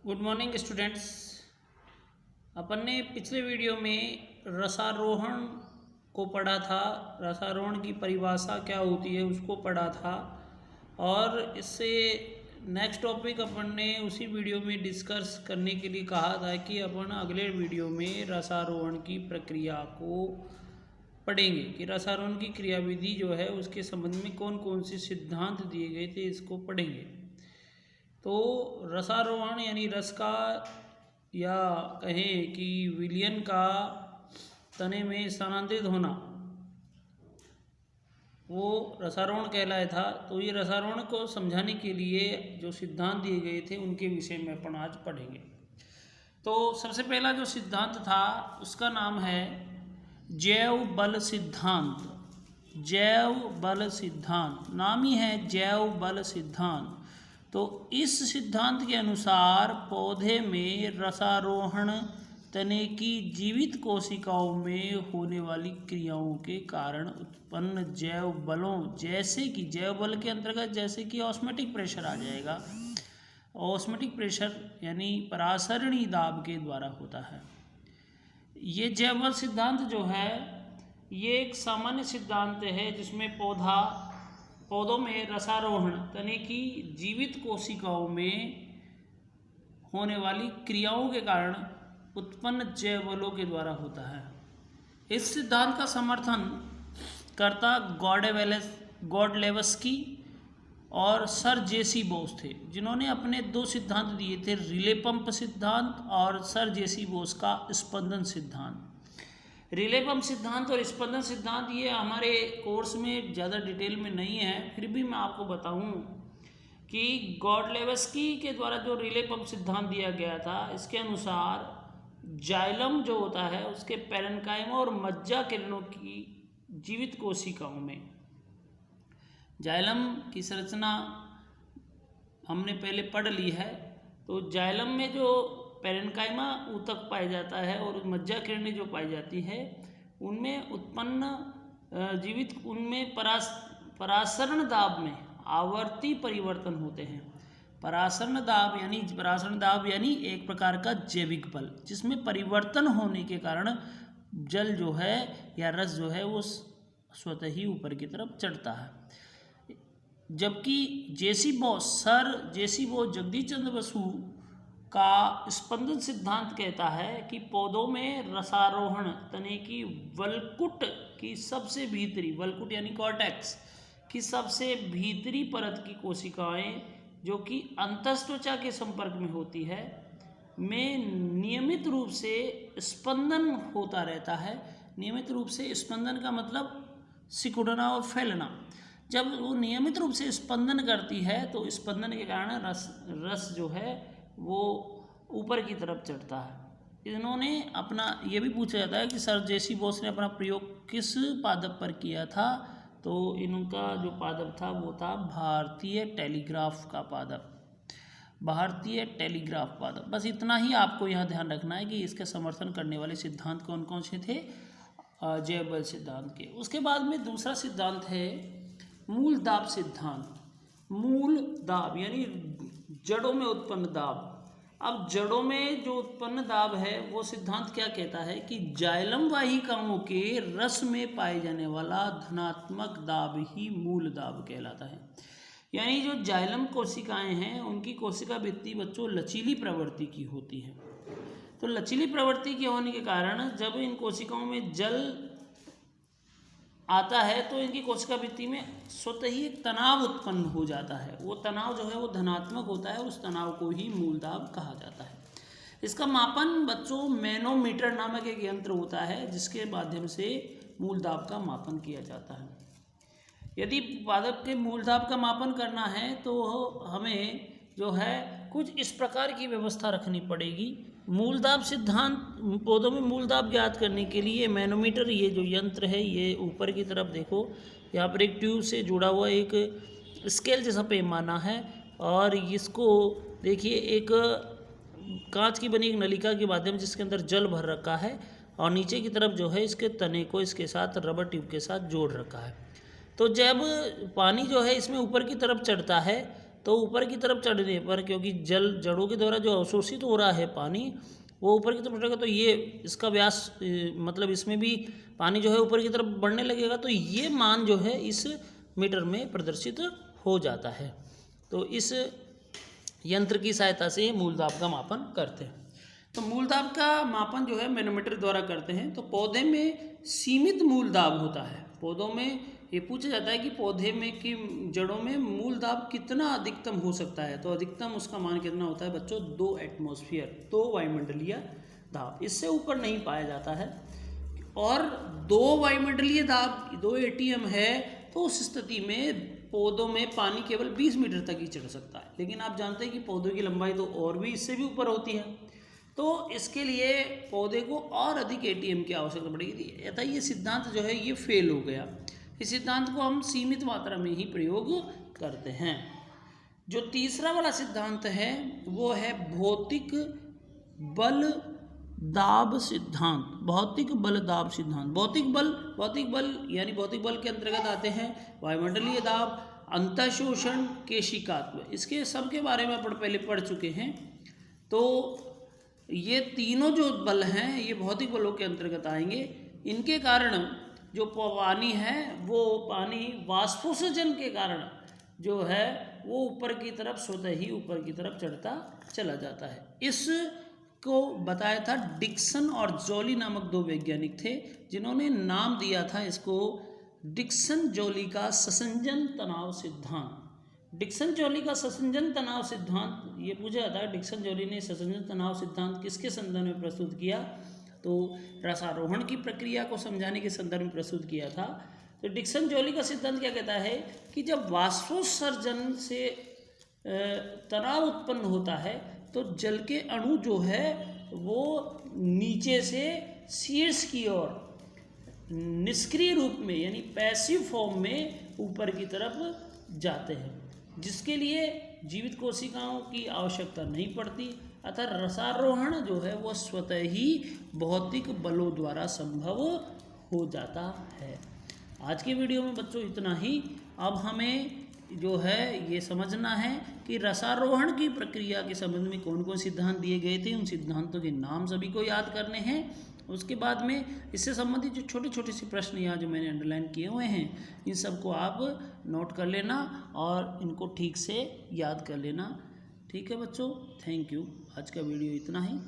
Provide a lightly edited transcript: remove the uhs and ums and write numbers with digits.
Good morning students. अपन ने पिछले video में रसारोहण को पढ़ा था। रसारोहण की परिभाषा क्या होती है उसको पढ़ा था, और इससे नेक्स्ट टॉपिक अपन ने उसी वीडियो में डिस्कस करने के लिए कहा था कि अपन अगले वीडियो में रसारोहण की प्रक्रिया को पढ़ेंगे कि रसारोहण की क्रियाविधि जो है उसके संबंध में कौन कौन से सिद्धांत दिए गए थे, इसको पढ़ेंगे। तो रसारोहण यानी रस का, या कहें कि विलयन का तने में स्थानांतरित होना, वो रसारोहण कहलाया था। तो ये रसारोहण को समझाने के लिए जो सिद्धांत दिए गए थे उनके विषय में अपन आज पढ़ेंगे। तो सबसे पहला जो सिद्धांत था उसका नाम है जैव बल सिद्धांत। जैव बल सिद्धांत नाम ही है जैव बल सिद्धांत। तो इस सिद्धांत के अनुसार पौधे में रसारोहण तने की जीवित कोशिकाओं में होने वाली क्रियाओं के कारण उत्पन्न जैव बलों, जैसे कि जैव बल के अंतर्गत जैसे कि ऑस्मोटिक प्रेशर आ जाएगा। ऑस्मोटिक प्रेशर यानी परासरणी दाब के द्वारा होता है। ये जैव बल सिद्धांत जो है ये एक सामान्य सिद्धांत है जिसमें पौधों में रसारोहण तने की जीवित कोशिकाओं में होने वाली क्रियाओं के कारण उत्पन्न जैव बलों के द्वारा होता है। इस सिद्धांत का समर्थन करता गॉडलेवस्की और सर जेसी बोस थे, जिन्होंने अपने दो सिद्धांत दिए थे, रिले पंप सिद्धांत और सर जेसी बोस का स्पंदन सिद्धांत। रिले पंप सिद्धांत और स्पंदन सिद्धांत ये हमारे कोर्स में ज़्यादा डिटेल में नहीं है, फिर भी मैं आपको बताऊं कि गॉडलेवस्की के द्वारा जो रिले पंप सिद्धांत दिया गया था, इसके अनुसार जाइलम जो होता है उसके पैरेन्काइमा और मज्जा किरणों की जीवित कोशिकाओं में, जाइलम की संरचना हमने पहले पढ़ ली है। तो जाइलम में जो पैरेन्काइमा ऊतक पाया जाता है और मज्जा किरणें जो पाई जाती है उनमें उत्पन्न जीवित उनमें परासरण दाब में आवर्ती परिवर्तन होते हैं। परासरण दाब यानी एक प्रकार का जैविक बल, जिसमें परिवर्तन होने के कारण जल जो है या रस जो है वो स्वतः ही ऊपर की तरफ चढ़ता है। जबकि सर जेसी बोस जगदीश चंद्र बसु का स्पंदन सिद्धांत कहता है कि पौधों में रसारोहण तने की वलकुट की सबसे भीतरी, वलकुट यानी कॉर्टेक्स की सबसे भीतरी परत की कोशिकाएं जो कि अंतःत्वचा के संपर्क में होती है में नियमित रूप से स्पंदन होता रहता है। नियमित रूप से स्पंदन का मतलब सिकुड़ना और फैलना। जब वो नियमित रूप से स्पंदन करती है तो स्पंदन के कारण रस जो है वो ऊपर की तरफ चढ़ता है। इन्होंने अपना ये भी पूछा जाता है कि सर जेसी बोस ने अपना प्रयोग किस पादप पर किया था, तो इनका जो पादप था वो था भारतीय टेलीग्राफ का पादप, भारतीय टेलीग्राफ पादप। बस इतना ही आपको यहाँ ध्यान रखना है कि इसके समर्थन करने वाले सिद्धांत कौन कौन से थे जैव बल सिद्धांत के। उसके बाद में दूसरा सिद्धांत है मूल दाब सिद्धांत। मूल दाब यानी जड़ों में उत्पन्न दाब। अब जड़ों में जो उत्पन्न दाब है वो सिद्धांत क्या कहता है कि जाइलम वाहिकाओं के रस में पाए जाने वाला धनात्मक दाब ही मूल दाब कहलाता है। यानी जो जाइलम कोशिकाएं हैं उनकी कोशिका भित्ति बच्चों लचीली प्रवृत्ति की होती है। तो लचीली प्रवृत्ति के होने के कारण जब इन कोशिकाओं में जल आता है तो इनकी कोशिका भित्ति में स्वतः ही एक तनाव उत्पन्न हो जाता है। वो तनाव जो है वो धनात्मक होता है, उस तनाव को ही मूल दाब कहा जाता है। इसका मापन बच्चों मैनोमीटर नामक एक यंत्र होता है जिसके माध्यम से मूल दाब का मापन किया जाता है। यदि पादप के मूल दाब का मापन करना है तो हमें जो है कुछ इस प्रकार की व्यवस्था रखनी पड़ेगी। मूल दाब सिद्धांत, पौधों में मूल दाब ज्ञात करने के लिए मैनोमीटर, ये जो यंत्र है ये ऊपर की तरफ देखो, यहाँ पर एक ट्यूब से जुड़ा हुआ एक स्केल जैसा पैमाना है, और इसको देखिए एक कांच की बनी एक नलिका के माध्यम जिसके अंदर जल भर रखा है, और नीचे की तरफ जो है इसके तने को इसके साथ रबर ट्यूब के साथ जोड़ रखा है। तो जब पानी जो है इसमें ऊपर की तरफ चढ़ता है तो ऊपर की तरफ चढ़ने पर, क्योंकि जड़ों के द्वारा जो अवशोषित हो रहा है पानी वो ऊपर की तरफ उठेगा, तो ये इसका व्यास मतलब इसमें भी पानी जो है ऊपर की तरफ बढ़ने लगेगा, तो ये मान जो है इस मीटर में प्रदर्शित हो जाता है। तो इस यंत्र की सहायता से मूल दाब का मापन करते हैं। तो मूल दाब का मापन जो है मैनोमीटर द्वारा करते हैं। तो पौधे में सीमित मूल दाब होता है। पौधों में ये पूछा जाता है कि पौधे में की जड़ों में मूल दाब कितना अधिकतम हो सकता है। तो अधिकतम उसका मान कितना होता है बच्चों, 2 एटमॉस्फेयर, 2 वायुमंडलीय दाब, इससे ऊपर नहीं पाया जाता है। और 2 वायुमंडलीय दाब 2 ATM है तो उस स्थिति में पौधों में पानी केवल 20 मीटर तक ही चढ़ सकता है। लेकिन आप जानते हैं कि पौधों की लंबाई तो और भी इससे भी ऊपर होती है, तो इसके लिए पौधे को और अधिक ATM की आवश्यकता पड़ेगी। अतः ये सिद्धांत जो है ये फेल हो गया। इस सिद्धांत को हम सीमित मात्रा में ही प्रयोग करते हैं। जो तीसरा वाला सिद्धांत है वो है भौतिक बल दाब सिद्धांत। भौतिक बल दाब सिद्धांत। भौतिक बल यानी भौतिक बल के अंतर्गत आते हैं वायुमंडलीय दाब, अंतःशोषण, केशिकात्व। इसके सब के बारे में अपन पहले पढ़ चुके हैं। तो ये तीनों जो बल हैं ये भौतिक बलों के अंतर्गत आएंगे। इनके कारण जो पानी है वो पानी वाष्पोत्सर्जन के कारण जो है वो ऊपर की तरफ स्वतः ही ऊपर की तरफ चढ़ता चला जाता है। इसको बताया था डिक्सन और जॉली नामक 2 वैज्ञानिक थे, जिन्होंने नाम दिया था इसको डिक्सन जॉली का ससंजन तनाव सिद्धांत। डिक्सन जॉली का ससंजन तनाव सिद्धांत ये पूछा जाता है, डिक्सन जॉली ने ससंजन तनाव सिद्धांत किसके संदर्भ में प्रस्तुत किया, तो रसारोहण की प्रक्रिया को समझाने के संदर्भ में प्रस्तुत किया था। तो डिक्सन जॉली का सिद्धांत क्या कहता है कि जब वाष्पोत्सर्जन से तनाव उत्पन्न होता है तो जल के अणु जो है वो नीचे से शीर्ष की ओर निष्क्रिय रूप में यानी पैसिव फॉर्म में ऊपर की तरफ जाते हैं, जिसके लिए जीवित कोशिकाओं की आवश्यकता नहीं पड़ती। अतः रसारोहण जो है वो स्वतः ही भौतिक बलों द्वारा संभव हो जाता है। आज के वीडियो में बच्चों इतना ही। अब हमें जो है ये समझना है कि रसारोहण की प्रक्रिया के संबंध में कौन कौन सिद्धांत दिए गए थे, उन सिद्धांतों के नाम सभी को याद करने हैं। उसके बाद में इससे संबंधित जो छोटे छोटे से प्रश्न यहाँ जो मैंने अंडरलाइन किए हुए हैं इन सबको आप नोट कर लेना और इनको ठीक से याद कर लेना। ठीक है बच्चों, थैंक यू। आज का वीडियो इतना ही।